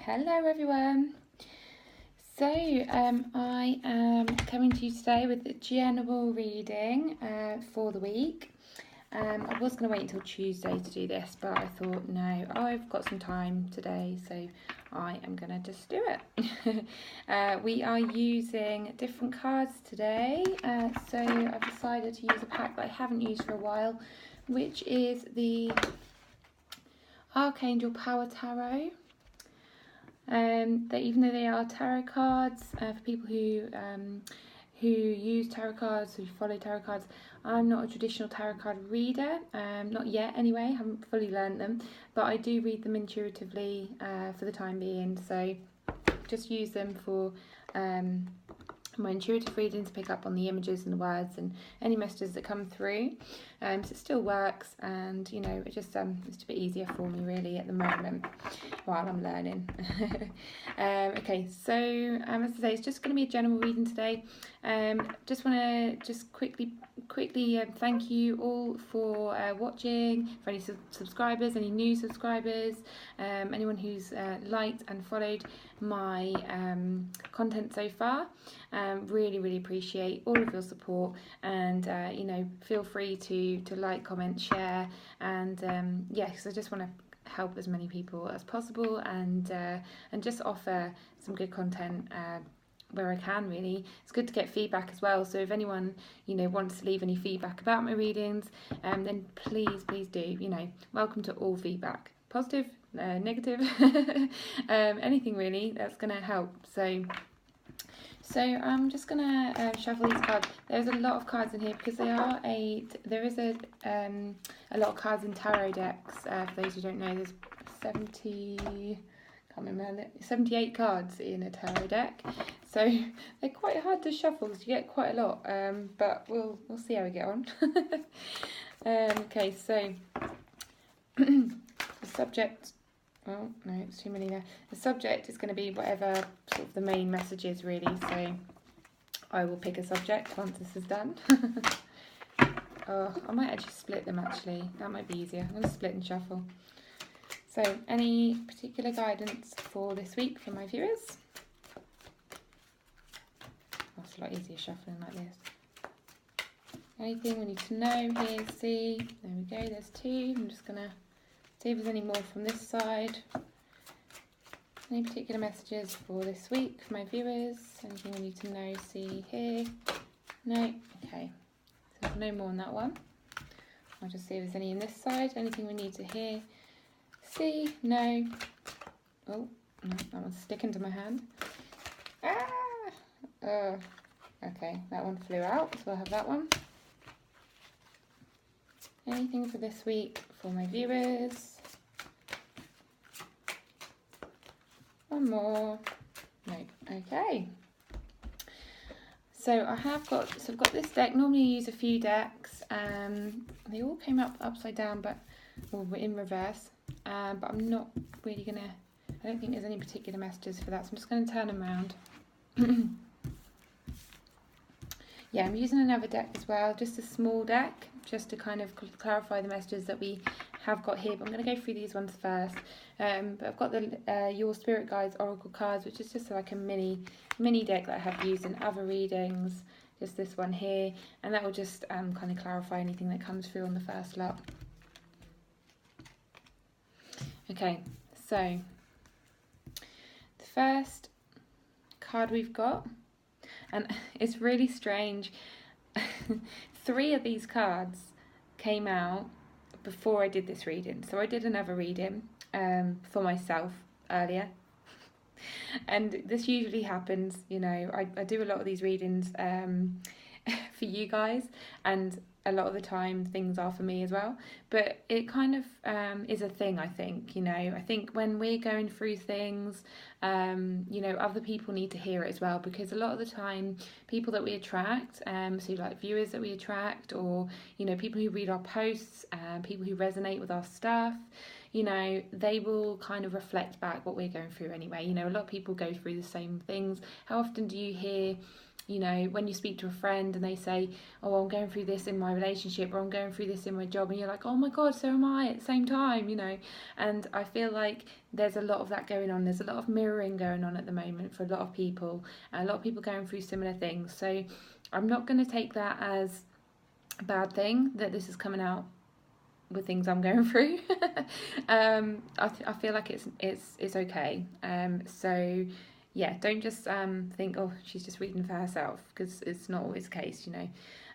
Hello everyone. So I am coming to you today with the general reading for the week. I was going to wait until Tuesday to do this, but I thought no, I've got some time today, so I am going to just do it. We are using different cards today, so I've decided to use a pack that I haven't used for a while, which is the Archangel Power Tarot. That even though they are tarot cards for people who use tarot cards, who follow tarot cards, I'm not a traditional tarot card reader, not yet anyway, haven't fully learned them, but I do read them intuitively for the time being, so just use them for my intuitive reading to pick up on the images and the words and any messages that come through. So it still works, and you know, it just it's a bit easier for me really at the moment while I'm learning. Okay, so as I say, it's just going to be a general reading today. Just want to quickly thank you all for watching, for any subscribers, any new subscribers, anyone who's liked and followed my content so far. Really appreciate all of your support, and you know, feel free to like, comment, share, and yes, I just want to help as many people as possible, and just offer some good content where I can. Really, it's good to get feedback as well, so if anyone, you know, wants to leave any feedback about my readings, then please do, you know, welcome to all feedback, positive, negative, anything really that's going to help. So I'm just gonna shuffle these cards. There's a lot of cards in here because there is a lot of cards in tarot decks. For those who don't know, there's 78 cards in a tarot deck. So they're quite hard to shuffle because you get quite a lot. But we'll see how we get on. Okay, so the subject. Oh, no, it's too many there. The subject is going to be whatever sort of the main message is, really. So I will pick a subject once this is done. Oh, I might actually split them, actually. That might be easier. I'm going to split and shuffle. So any particular guidance for this week for my viewers? That's a lot easier shuffling like this. Anything we need to know here, see? There we go, there's two. I'm just going to see if there's any more from this side. Any particular messages for this week for my viewers? Anything we need to know, see here? No? Okay. So there's no more on that one. I'll just see if there's any in this side. Anything we need to hear? See? No? Oh, no, that one's sticking to my hand. Ah! Okay, that one flew out, so I'll have that one. Anything for this week for my viewers? One more. No. Okay. So I've got this deck. Normally I use a few decks. They all came up upside down, or in reverse. But I'm not really gonna. I don't think there's any particular messages for that. So I'm just going to turn them around. Yeah, I'm using another deck as well, just a small deck, just to kind of clarify the messages that we have got here. But I'm going to go through these ones first. But I've got the Your Spirit Guides Oracle cards, which is just like a mini deck that I have used in other readings. Just this one here, and that will just kind of clarify anything that comes through on the first lot. Okay, so the first card we've got, and it's really strange, 3 of these cards came out before I did this reading. So I did another reading for myself earlier. And this usually happens, you know, I do a lot of these readings for you guys, and a lot of the time things are for me as well, but it kind of is a thing, I think, you know. I think when we're going through things, you know, other people need to hear it as well, because a lot of the time people that we attract, so like viewers that we attract, or, you know, people who read our posts, people who resonate with our stuff, you know, they will kind of reflect back what we're going through anyway. You know, a lot of people go through the same things. How often do you hear you know, when you speak to a friend and they say, oh, I'm going through this in my relationship, or I'm going through this in my job, and you're like, oh my God, so am I at the same time, you know. And I feel like there's a lot of that going on. There's a lot of mirroring going on at the moment for a lot of people, and a lot of people going through similar things. So I'm not going to take that as a bad thing that this is coming out with things I'm going through. I feel like it's okay. So yeah, don't just think, oh, she's just reading for herself, because it's not always the case, you know.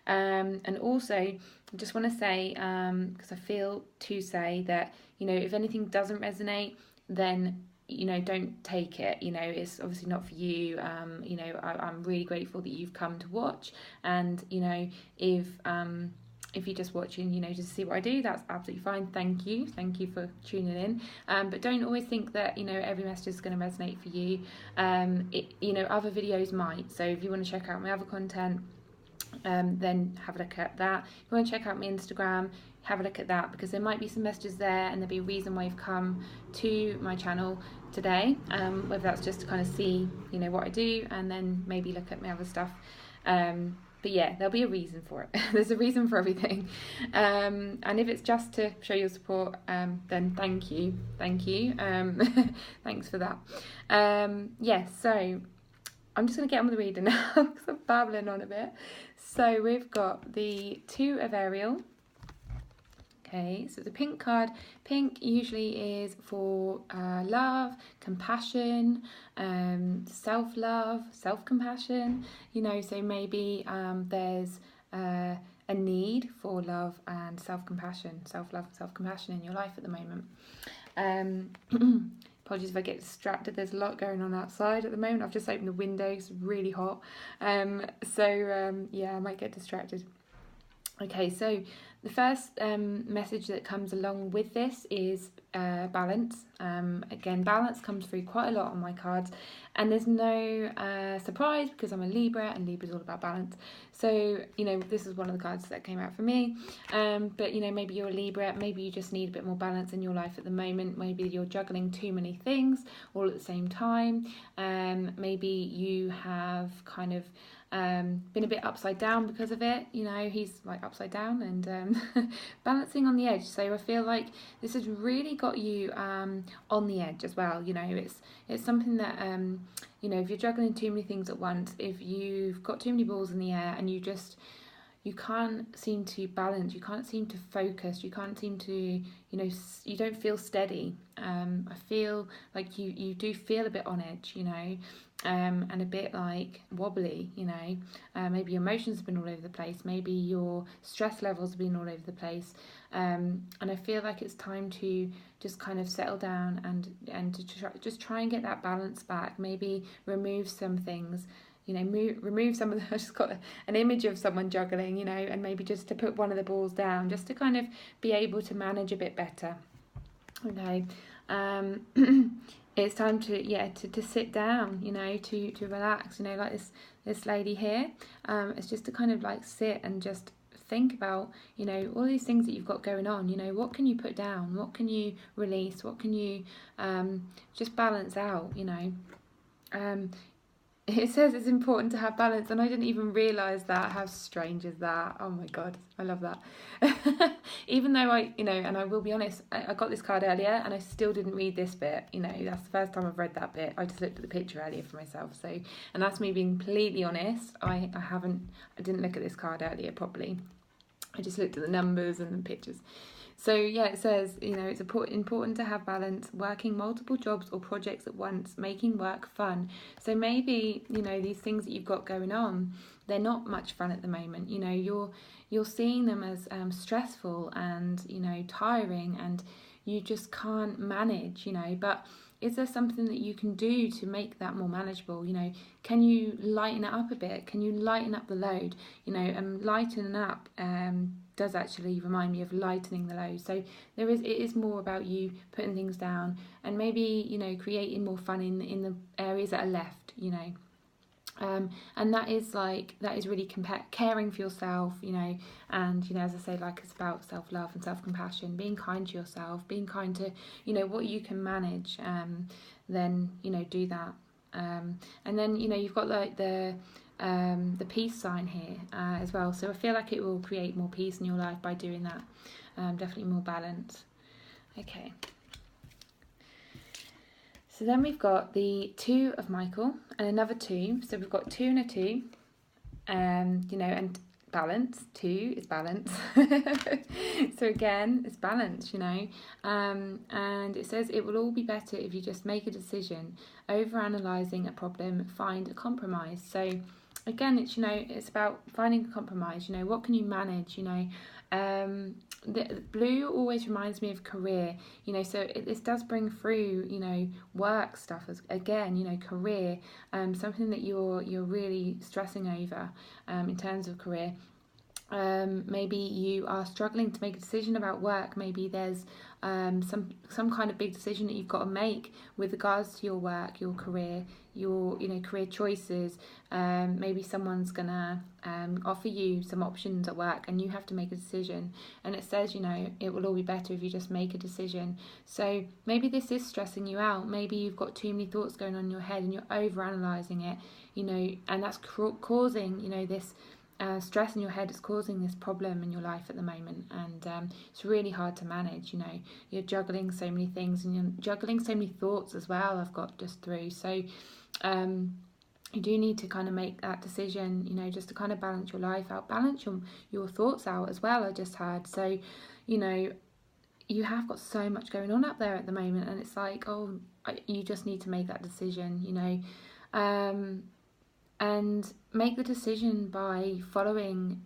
And also, I just want to say, because I feel to say that, you know, if anything doesn't resonate, then, you know, don't take it. You know, it's obviously not for you. You know, I'm really grateful that you've come to watch, and, you know, if you're just watching, you know, just to see what I do, that's absolutely fine. Thank you for tuning in. But don't always think that, you know, every message is going to resonate for you. You know, other videos might. So if you want to check out my other content, then have a look at that. If you want to check out my Instagram, have a look at that, because there might be some messages there, and there'll be a reason why you've come to my channel today. Whether that's just to kind of see, you know, what I do, and then maybe look at my other stuff. But yeah, there'll be a reason for it. There's a reason for everything. And if it's just to show your support, then thank you. Thanks for that. Yeah, so I'm just going to get on with the reading now, because I'm babbling on a bit. So we've got the Two of Ariel. Okay, so the pink card. Pink usually is for love, compassion, self-love, self-compassion, you know, so maybe there's a need for love and self-compassion, self-love and self-compassion in your life at the moment. Apologies if I get distracted, there's a lot going on outside at the moment. I've just opened the window, it's really hot. Yeah, I might get distracted. Okay, so the first message that comes along with this is balance. Again, balance comes through quite a lot on my cards, and there's no surprise, because I'm a Libra, and Libra's all about balance. So, you know, this is one of the cards that came out for me. But, you know, maybe you're a Libra, maybe you just need a bit more balance in your life at the moment. Maybe you're juggling too many things all at the same time. Maybe you have kind of been a bit upside down because of it. You know, he's like upside down and balancing on the edge. So I feel like this has really got you on the edge as well. You know, it's something that you know, if you're juggling too many things at once, if you've got too many balls in the air, and you can't seem to balance, you can't seem to focus, you can't seem to, you know, you don't feel steady. I feel like you do feel a bit on edge, you know, and a bit like wobbly, you know. Maybe your emotions have been all over the place, maybe your stress levels have been all over the place, and I feel like it's time to just kind of settle down and to try and get that balance back. Maybe remove some things, you know, remove some of the, I just got an image of someone juggling, you know, and maybe just to put one of the balls down, just to kind of be able to manage a bit better. Okay. It's time to sit down, you know, to relax, you know, like this lady here. It's just to kind of like sit and just think about, you know, all these things that you've got going on. You know, what can you put down, what can you release, what can you just balance out, you know. It says it's important to have balance, and I didn't even realise that. How strange is that? Oh my God, I love that. Even though you know, and I will be honest, I got this card earlier and I still didn't read this bit. You know, that's the first time I've read that bit. I just looked at the picture earlier for myself. So, and that's me being completely honest. I didn't look at this card earlier properly. I just looked at the numbers and the pictures. So yeah, it says, you know, it's important to have balance, working multiple jobs or projects at once, making work fun. So maybe, you know, these things that you've got going on, they're not much fun at the moment. You know, you're seeing them as stressful and, you know, tiring, and you just can't manage, you know. But is there something that you can do to make that more manageable? You know, can you lighten it up a bit? Can you lighten up the load? You know, and lightening up does actually remind me of lightening the load. So it is more about you putting things down, and maybe, you know, creating more fun in the areas that are left, you know. And that is really caring for yourself, you know, and, you know, as I say, like, it's about self-love and self-compassion, being kind to yourself, being kind to, you know, what you can manage, then, you know, do that. And then, you know, you've got like the the peace sign here as well. So I feel like it will create more peace in your life by doing that. Definitely more balance. Okay. So then we've got the 2 of Michael and another 2. So we've got 2 and a 2. And balance. 2 is balance. So again, it's balance, and it says it will all be better if you just make a decision. Over analysing a problem, find a compromise. So again, it's about finding a compromise. What can you manage? The blue always reminds me of career, so this does bring through, work stuff as again, career, something that you're really stressing over in terms of career. Maybe you are struggling to make a decision about work. Maybe there's some kind of big decision that you've got to make with regards to your work, your career, your career choices. Maybe someone's gonna offer you some options at work and you have to make a decision, and it says it will all be better if you just make a decision. So maybe this is stressing you out. Maybe you've got too many thoughts going on in your head and you're over analysing it, and that's causing this stress in your head. Is causing this problem in your life at the moment, and it's really hard to manage. You're juggling so many things and you're juggling so many thoughts as well. I've got just through, so you do need to kind of make that decision, just to kind of balance your life out, balance your thoughts out as well. I just had, so you have got so much going on up there at the moment, and it's like, you just need to make that decision, and make the decision by following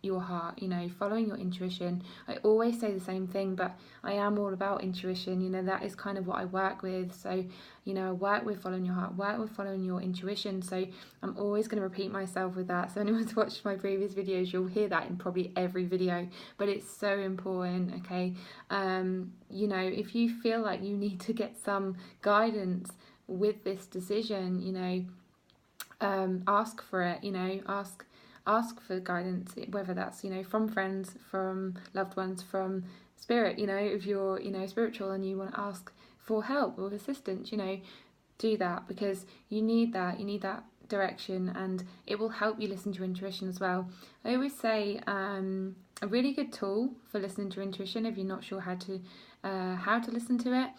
your heart, following your intuition. I always say the same thing, but I am all about intuition. That is kind of what I work with. So, I work with following your heart, work with following your intuition. So I'm always going to repeat myself with that. So anyone's watched my previous videos, you'll hear that in probably every video, but it's so important. Okay. If you feel like you need to get some guidance with this decision, ask for it, ask for guidance, whether that's, from friends, from loved ones, from spirit, if you're, spiritual and you want to ask for help or assistance, do that, because you need that direction, and it will help you listen to your intuition as well. I always say a really good tool for listening to intuition, if you're not sure how to listen to it,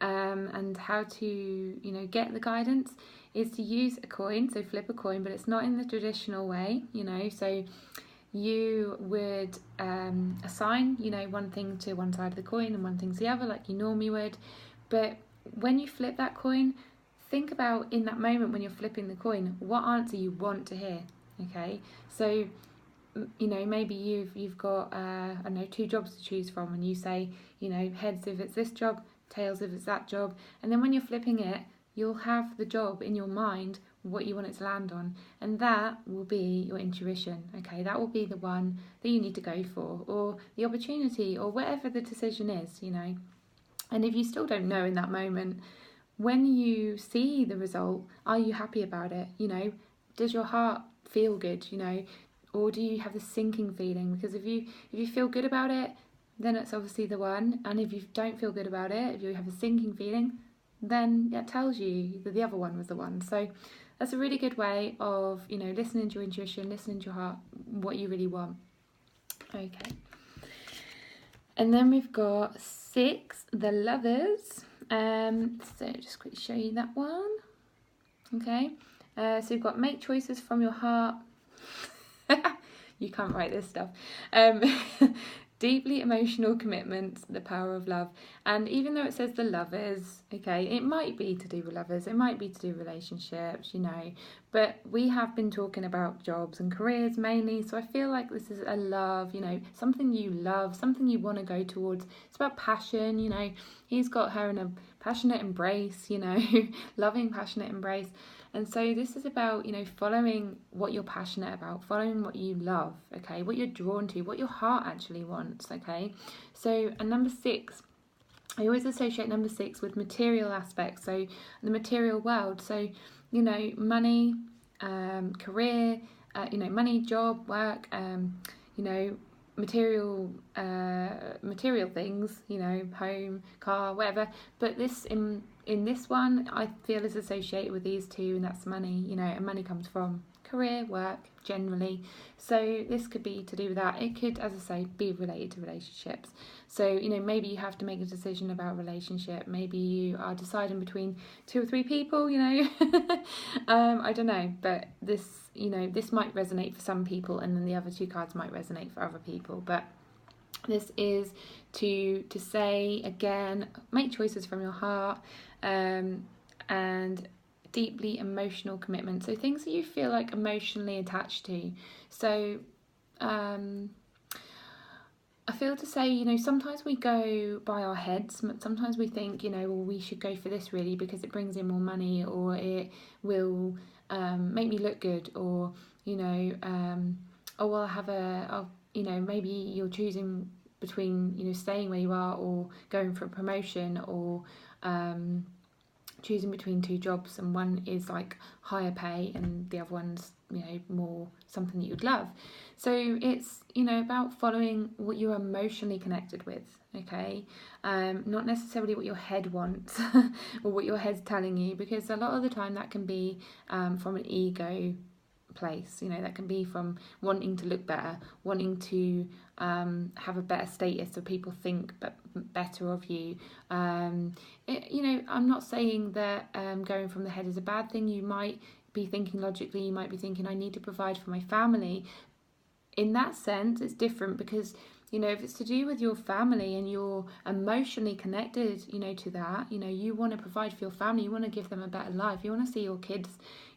and how to get the guidance, is to use a coin. So flip a coin, but it's not in the traditional way, so you would assign one thing to one side of the coin and one thing to the other, like you normally would. But when you flip that coin, think about, in that moment when you're flipping the coin, what answer you want to hear. Okay, so maybe you've got 2 jobs to choose from, and you say heads if it's this job, tails if it's that job, and then when you're flipping it, you'll have the job in your mind, what you want it to land on, and that will be your intuition. Okay, that will be the one that you need to go for, or the opportunity, or whatever the decision is, and if you still don't know in that moment, when you see the result, are you happy about it? Does your heart feel good, or do you have the sinking feeling? Because if you feel good about it, then it's obviously the one, and if you don't feel good about it, if you have a sinking feeling, then it tells you that the other one was the one. So that's a really good way of listening to your intuition, listening to your heart, what you really want. Okay, and then we've got 6, the Lovers. So just quickly show you that one. Okay, so you've got make choices from your heart. You can't write this stuff. Deeply emotional commitments, the power of love. And even though it says the Lovers, okay, it might be to do with lovers, it might be to do with relationships, but we have been talking about jobs and careers mainly, so I feel like this is a love, something you love, something you want to go towards. It's about passion, he's got her in a passionate embrace, loving passionate embrace. And so this is about, following what you're passionate about, following what you love, okay, what you're drawn to, what your heart actually wants, okay. So, and number 6, I always associate number 6 with material aspects, so the material world. So, money, career, money, job, work, material things, home, car, whatever. But this in this one, I feel is associated with these two, and that's money, you know, and money comes from career, work, generally. So this could be to do with that. It could, as I say, be related to relationships. So, you know, maybe you have to make a decision about a relationship. Maybe you are deciding between 2 or 3 people, you know. I don't know, but this, you know, this might resonate for some people, and then the other 2 cards might resonate for other people. But this is to say, again, make choices from your heart, and deeply emotional commitment. So things that you feel like emotionally attached to. So I feel to say, you know, sometimes we go by our heads. Sometimes we think, you know, well, we should go for this really because it brings in more money, or it will make me look good, or, you know, oh, well, you know, maybe you're choosing between, you know, staying where you are or going for a promotion, or choosing between 2 jobs, and one is like higher pay and the other one's, you know, more something that you'd love. So it's, you know, about following what you're emotionally connected with, okay? Not necessarily what your head wants or what your head's telling you, because a lot of the time that can be from an ego place, you know, that can be from wanting to look better, wanting to have a better status so people think better of you. You know, I'm not saying that going from the head is a bad thing. You might be thinking logically, you might be thinking, I need to provide for my family. In that sense, it's different, because, you know, if it's to do with your family and you're emotionally connected, you know, to that, you know, you want to provide for your family, you want to give them a better life, you want to see your kids,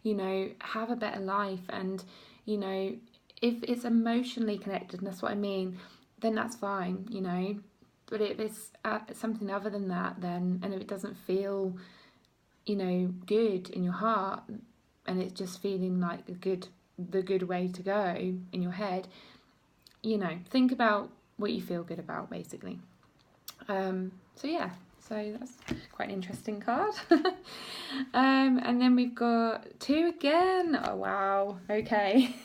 you know, have a better life. And, you know, if it's emotionally connected, and that's what I mean, then that's fine, you know. But if it's something other than that, then, and if it doesn't feel, you know, good in your heart, and it's just feeling like the good way to go in your head, you know, think about what you feel good about, basically. So yeah, so that's quite an interesting card. And then we've got 2 again. Oh wow, okay.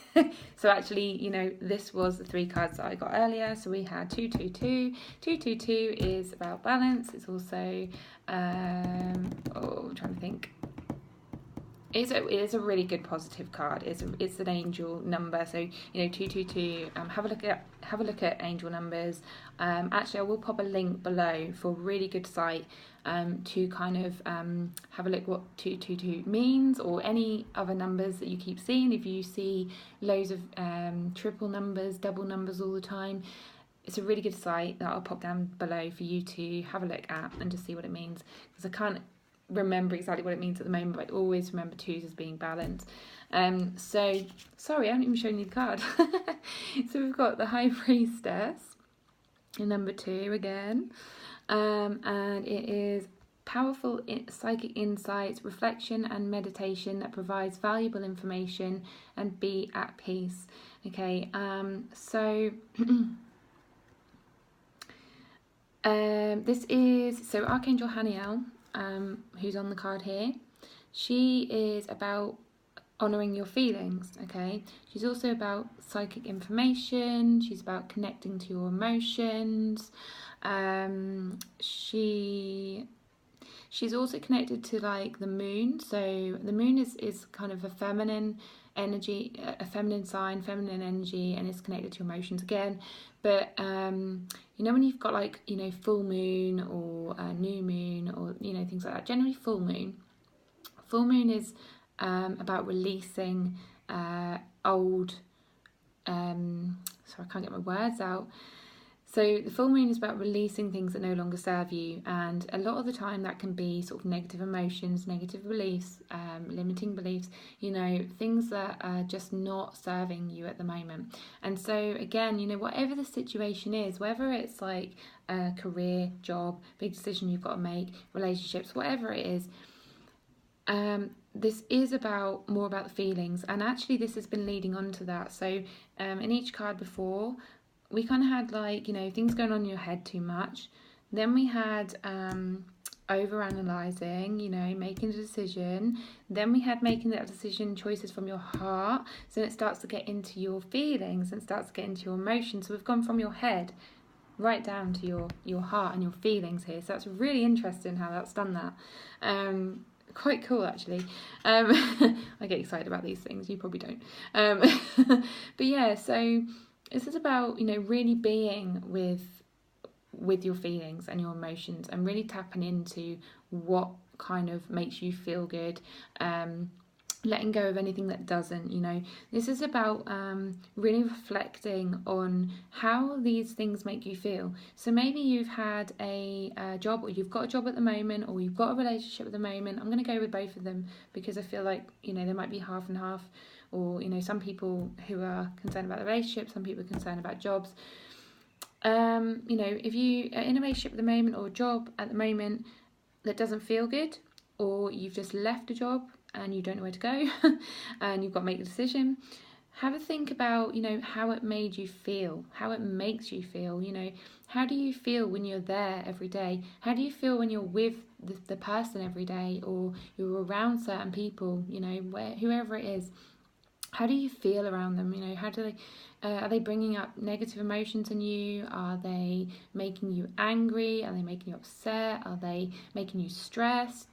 So actually, you know, this was the 3 cards that I got earlier. So we had 222. 222 is about balance. It's also I'm trying to think. It is a really good positive card. It's an angel number, so, you know, 222. Have a look at angel numbers. Actually, I will pop a link below for a really good site to kind of have a look what 222 means, or any other numbers that you keep seeing. If you see loads of triple numbers, double numbers all the time, it's a really good site that I'll pop down below for you to have a look at and just see what it means, because I can't remember exactly what it means at the moment, but I always remember 2s as being balanced. So sorry, I haven't even shown you the card. So we've got the High Priestess in number 2 again, and it is powerful psychic insights, reflection and meditation that provides valuable information, and be at peace. Okay, so this is Archangel Haniel, who's on the card here. She is about honouring your feelings, okay? She's also about psychic information. She's about connecting to your emotions. She's also connected to like the moon. So the moon is kind of a feminine energy, a feminine sign, feminine energy, and it's connected to emotions again. But you know, when you've got like, you know, full moon or new moon, or, you know, things like that, generally full moon is about releasing old sorry, I can't get my words out. So the full moon is about releasing things that no longer serve you, and a lot of the time that can be sort of negative emotions, negative beliefs, limiting beliefs, you know, things that are just not serving you at the moment. And so again, you know, whatever the situation is, whether it's like a career, job, big decision you've got to make, relationships, whatever it is, this is more about the feelings, and actually this has been leading on to that. So in each card before, we kind of had like, you know, things going on in your head too much. Then we had over analysing, you know, making a decision. Then we had making that decision, choices from your heart. So it starts to get into your feelings and starts to get into your emotions. So we've gone from your head right down to your heart and your feelings here. So that's really interesting how that's done that. Quite cool, actually. I get excited about these things. You probably don't. But yeah, so this is about, really being with your feelings and your emotions, and really tapping into what kind of makes you feel good, letting go of anything that doesn't. This is about really reflecting on how these things make you feel. So maybe you've had a job, or you've got a job at the moment, or you've got a relationship at the moment. I'm going to go with both of them because I feel like there might be half and half, or some people who are concerned about the relationship, some people are concerned about jobs. If you are in a relationship at the moment, or a job at the moment that doesn't feel good, or you've just left a job and you don't know where to go and you've got to make a decision, have a think about how it made you feel, how it makes you feel. How do you feel when you're there every day? How do you feel when you're with the person every day, or you're around certain people, whoever it is? How do you feel around them? How do they are they bringing up negative emotions in you? Are they making you angry? Are they making you upset? Are they making you stressed?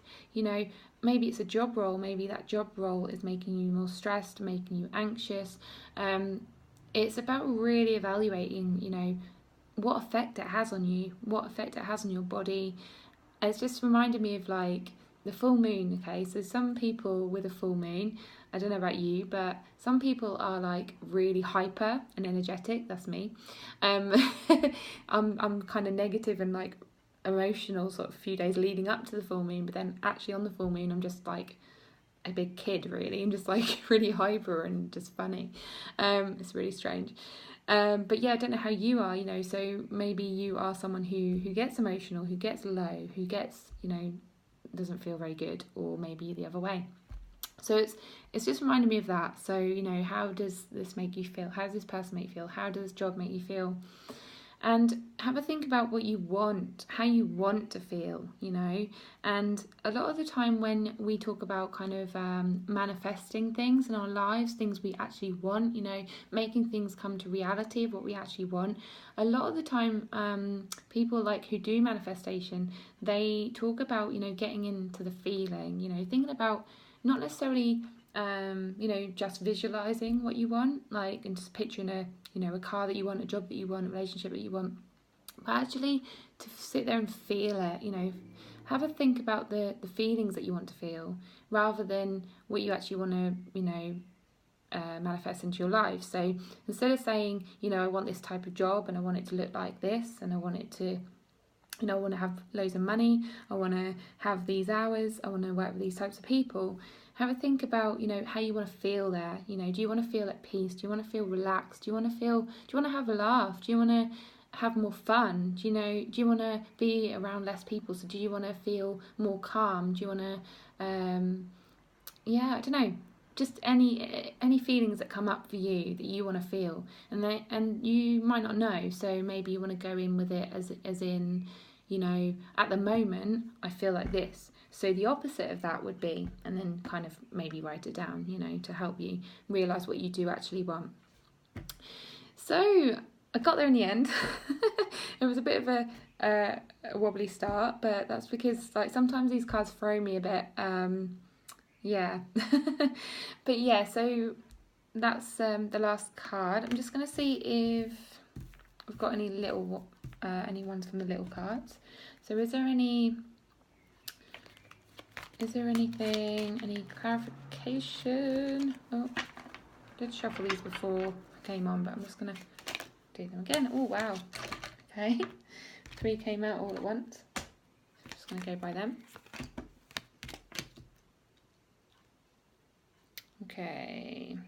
Maybe it's a job role. Maybe that job role is making you more stressed, making you anxious. It's about really evaluating, what effect it has on you, what effect it has on your body. It's just reminded me of like the full moon. Okay, so some people with a full moon, I don't know about you, but some people are like really hyper and energetic. That's me. I'm kind of negative and like emotional sort of a few days leading up to the full moon, but then actually on the full moon I'm just like a big kid, really. I'm just like really hyper and just funny. It's really strange. But yeah, I don't know how you are, so maybe you are someone who gets emotional, who gets low, who gets, doesn't feel very good, or maybe the other way. So it's just reminding me of that. So, how does this make you feel? How does this person make you feel? How does this job make you feel? And have a think about what you want, how you want to feel, And a lot of the time when we talk about kind of manifesting things in our lives, things we actually want, making things come to reality of what we actually want, a lot of the time people like who do manifestation, they talk about, getting into the feeling, thinking about not necessarily just visualizing what you want, like, and just picturing a car that you want, a job that you want, a relationship that you want, but actually to sit there and feel it, have a think about the feelings that you want to feel, rather than what you actually want to, manifest into your life. So instead of saying, I want this type of job and I want it to look like this, and I want it to, I want to have loads of money, I want to have these hours, I want to work with these types of people, have a think about, how you want to feel there. Do you want to feel at peace? Do you want to feel relaxed? Do you want to have a laugh? Do you want to have more fun? Do you want to be around less people? So do you want to feel more calm? Do you want to, I don't know, just any feelings that come up for you that you want to feel, and you might not know. So maybe you want to go in with it as in, at the moment I feel like this. So the opposite of that would be, and then kind of maybe write it down, to help you realise what you do actually want. So I got there in the end. It was a bit of a wobbly start, but that's because like sometimes these cards throw me a bit. But yeah, so that's the last card. I'm just going to see if we've got any ones from the little cards. So is there anything, any clarification? Oh, I did shuffle these before I came on, but I'm just going to do them again. Oh, wow. Okay. 3 came out all at once. Just going to go by them. Okay.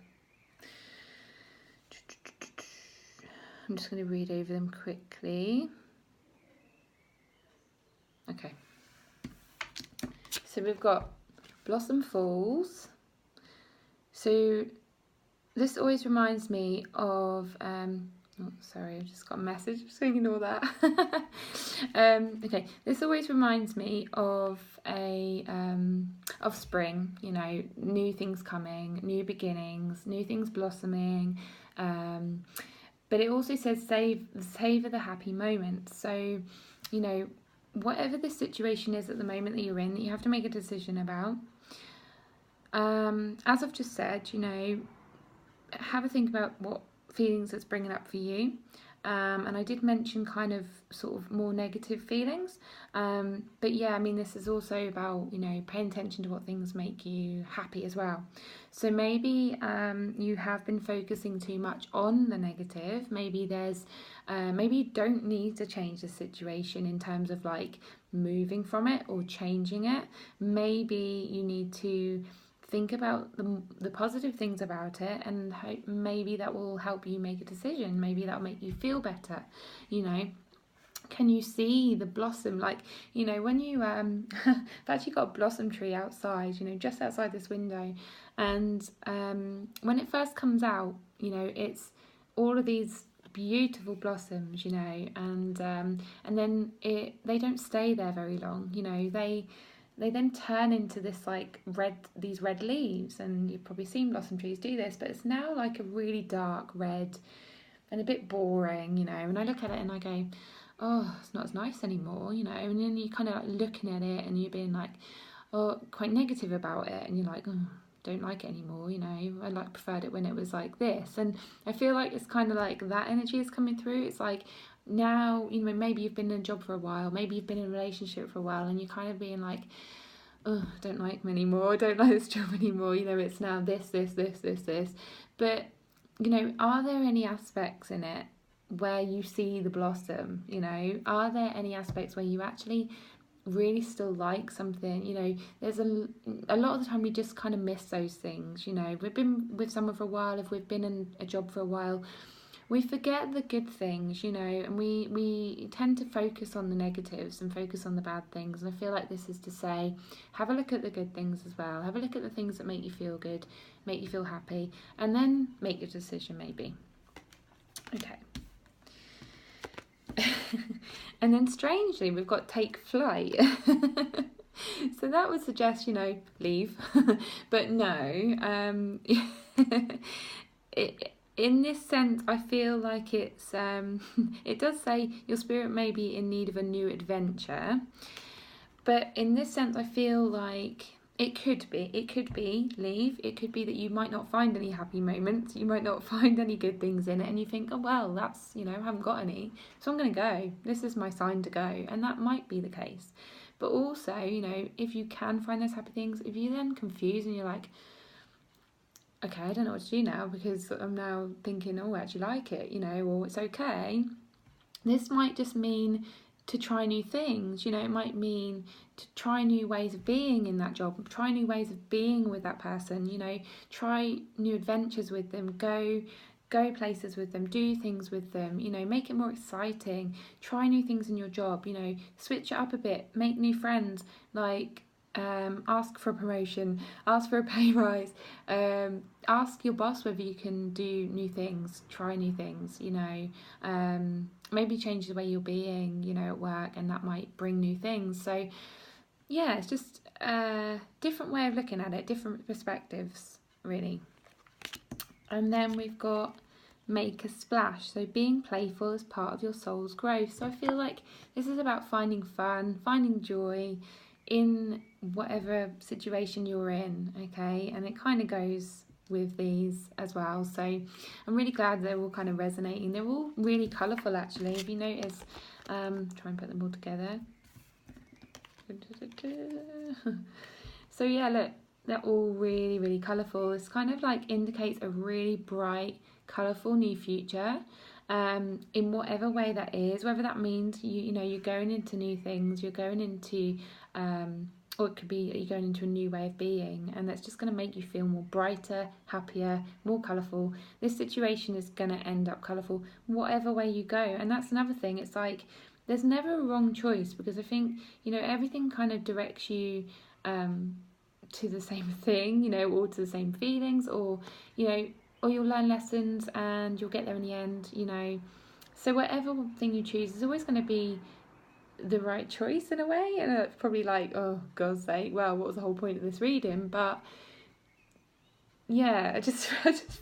I'm just going to read over them quickly. Okay. So we've got Blossom Falls. So this always reminds me of sorry, I've just got a message, so ignore that. Okay, this always reminds me of of spring, new things coming, new beginnings, new things blossoming, But it also says savor the happy moments. So, you know, whatever the situation is at the moment that you're in, that you have to make a decision about. As I've just said, you know, have a think about what feelings it's bringing up for you. And I did mention kind of sort of more negative feelings. But yeah, I mean, this is also about, you know, paying attention to what things make you happy as well. So maybe you have been focusing too much on the negative. Maybe maybe you don't need to change the situation in terms of like moving from it or changing it. Maybe you need to think about the positive things about it, and maybe that will help you make a decision. Maybe that'll make you feel better, you know. Can you see the blossom? Like, you know, when you I've actually got a blossom tree outside, you know, just outside this window, and when it first comes out, you know, it's all of these beautiful blossoms, you know, and then they don't stay there very long, you know. They then turn into these red leaves, and you've probably seen blossom trees do this, but it's now like a really dark red and a bit boring, you know. And I look at it and I go, oh, it's not as nice anymore, you know. And then you're kind of like looking at it and you're being like, oh, quite negative about it, and you're like, oh, don't like it anymore, you know. I preferred it when it was like this. And I feel like it's kind of like that energy is coming through. It's like, now, you know, maybe you've been in a job for a while, maybe you've been in a relationship for a while, and you're kind of being like, oh, I don't like him anymore, I don't like this job anymore, you know, it's now this. But, you know, are there any aspects in it where you see the blossom? You know, are there any aspects where you actually really still like something? You know, there's a lot of the time we just kind of miss those things, you know. We've been with someone for a while, if we've been in a job for a while, we forget the good things, you know, and we tend to focus on the negatives and focus on the bad things. And I feel like this is to say, have a look at the good things as well. Have a look at the things that make you feel good, make you feel happy, and then make your decision maybe. Okay. And then strangely, we've got take flight. So that would suggest, you know, leave. But no, in this sense, I feel like it's it does say your spirit may be in need of a new adventure, but in this sense I feel like it could be leave. It could be that you might not find any happy moments, you might not find any good things in it, and you think, oh well, that's, you know, I haven't got any, so I'm going to go, this is my sign to go. And that might be the case. But also, you know, if you can find those happy things, if you then confuse and you're like, okay, I don't know what to do now because I'm now thinking, oh, I actually like it, you know, or it's okay. This might just mean to try new things, you know. It might mean to try new ways of being in that job, try new ways of being with that person, you know, try new adventures with them, go places with them, do things with them, you know, make it more exciting, try new things in your job, you know, switch it up a bit, make new friends, like ask for a promotion, ask for a pay rise, ask your boss whether you can do new things, try new things, you know, maybe change the way you're being, you know, at work, and that might bring new things. So yeah, it's just a different way of looking at it, different perspectives really. And then we've got make a splash, so being playful is part of your soul's growth. So I feel like this is about finding fun, finding joy in whatever situation you're in, okay? And it kind of goes with these as well. So I'm really glad they're all kind of resonating. They're all really colourful actually. If you notice, try and put them all together. So yeah, look, they're all really, really colourful. This kind of like indicates a really bright, colourful new future, in whatever way that is, whether that means you know, you're going into new things, you're going into or it could be you're going into a new way of being, and that's just going to make you feel more brighter, happier, more colourful. This situation is going to end up colourful whatever way you go. And that's another thing, it's like there's never a wrong choice, because I think, you know, everything kind of directs you to the same thing, you know, or to the same feelings, or, you know, or you'll learn lessons and you'll get there in the end, you know. So whatever thing you choose is always going to be the right choice in a way. And it's probably like, oh God's sake, well, what was the whole point of this reading? But yeah, I just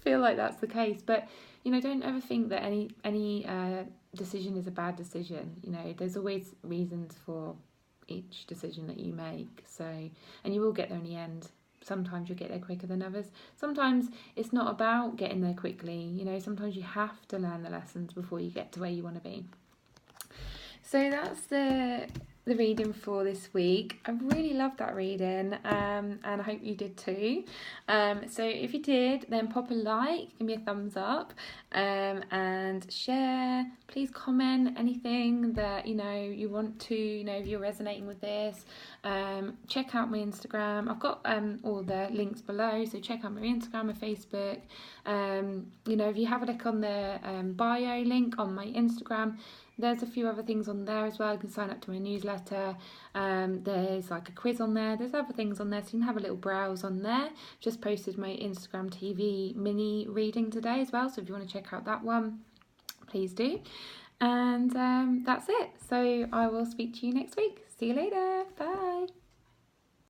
feel like that's the case. But don't ever think that any decision is a bad decision. There's always reasons for each decision that you make. So, and you will get there in the end. Sometimes you'll get there quicker than others. Sometimes it's not about getting there quickly. Sometimes you have to learn the lessons before you get to where you want to be. So that's the reading for this week. I really loved that reading, and I hope you did too. So if you did, then pop a like, give me a thumbs up, and share. Please comment anything that you want to, if you're resonating with this. Check out my Instagram. I've got all the links below, so check out my Instagram, my Facebook. If you have a look on the bio link on my Instagram, there's a few other things on there as well. You can sign up to my newsletter. There's like a quiz on there. There's other things on there, so you can have a little browse on there. Just posted my Instagram TV mini reading today as well, so if you want to check out that one, please do. And that's it. So I will speak to you next week. See you later. Bye.